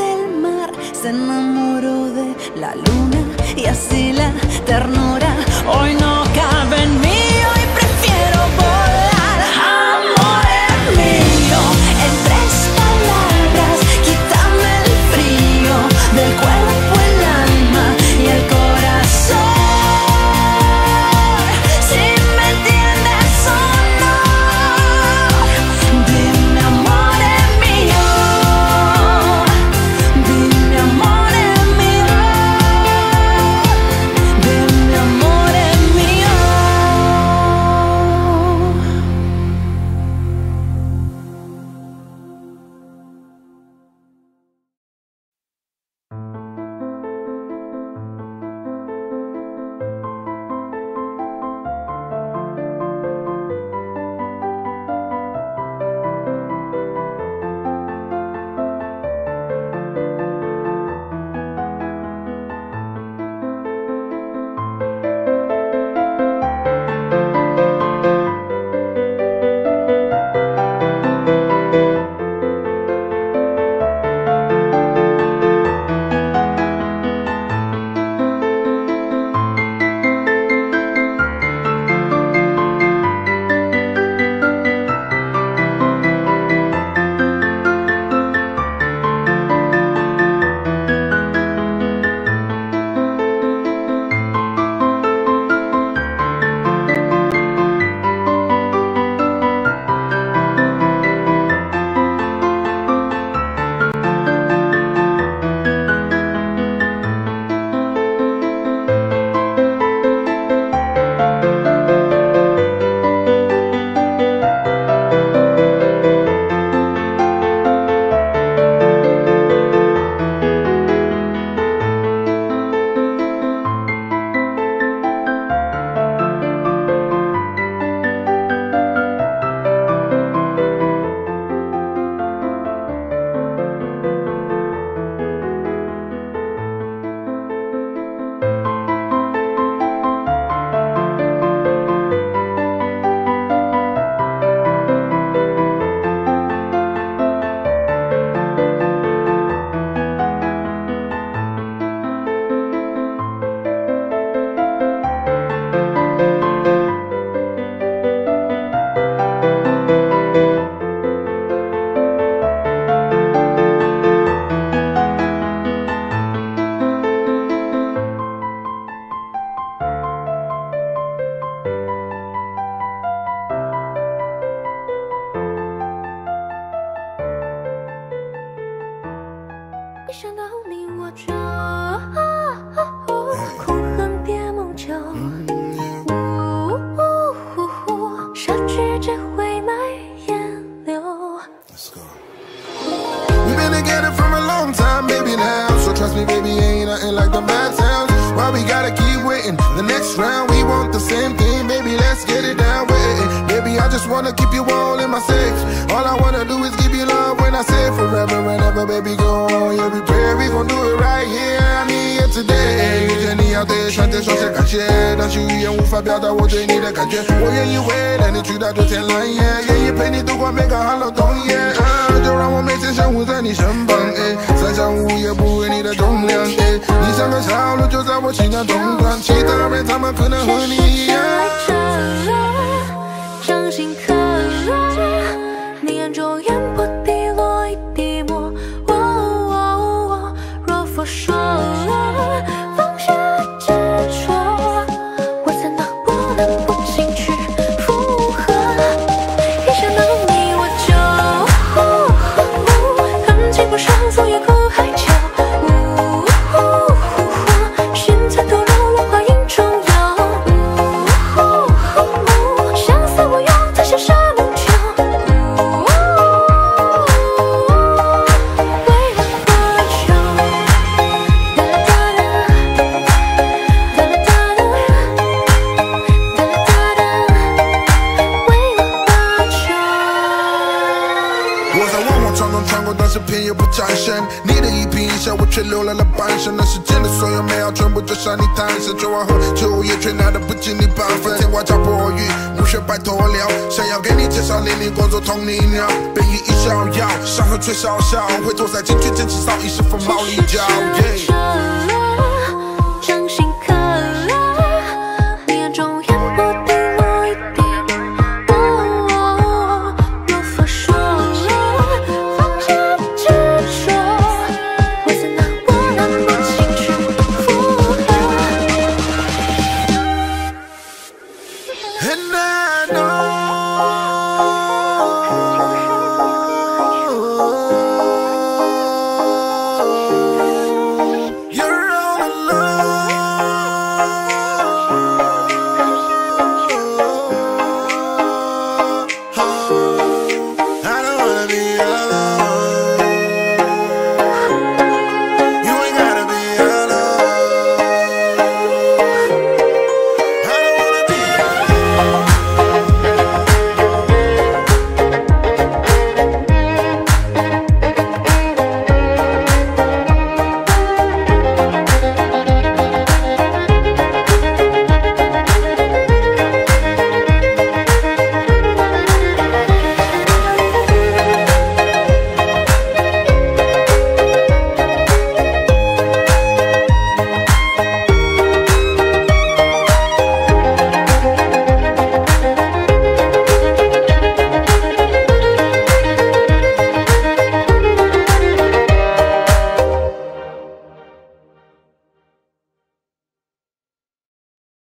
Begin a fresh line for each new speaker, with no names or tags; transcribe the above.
del mar, se enamoró de la luna y así la ternura hoy no cabe en mí, hoy prefiero volar. Amor es mío, en 3 palabras, quítame el frío del cuerpo, el alma y el corazón. Si me entiendes o no, dime amor es mío, dime amor es mío, dime amor es mío.一想到你我就哭恨别梦久，杀去只会埋烟流。
We've been together for a long time, baby, now. So trust me, baby, ain't nothing like the bad sounds. Why we gotta keep waiting? The next round, we want the same thing, baby, let's get it down with it. Baby, I just wanna keep you all in my safe. All I wanna do is give you love when I say forever and ever, baby, go on. Yeah, we pray we gon' do it right here, I need it today. 遇见你要对上天说声感谢，但是语言无法表达我对你的感觉。我愿意为了你去到九天蓝夜，愿意陪你度过每个寒冷冬夜。就让我每天生活在你身旁，三餐午夜不为你的重量，你像个小鹿就在我心脏中断，其他人他们可能和你一样。
掌心刻落，你眼中烟波滴落一滴墨。若佛说放下执着，我怎能不能不进去附和？一想到你我就恨情不上，昨夜哭海秋。心在堕落，落花影中游。相思我用它写沙梦秋。为了多久？哒啦哒啦，哒啦哒啦，哒啦哒啦，为了多久？
我在往往闯荡穿过，但是偏又不转身。你的一下我却留了半生。那时间的所有美好全部就向你坦诚，绝望后就业却拿得不及你半分。天花加破雨，无需拜托了，想要给你介绍邻里工作同你鸟，背影一逍遥，伤痕却笑笑，会坐在进去捡起扫一时风暴力脚。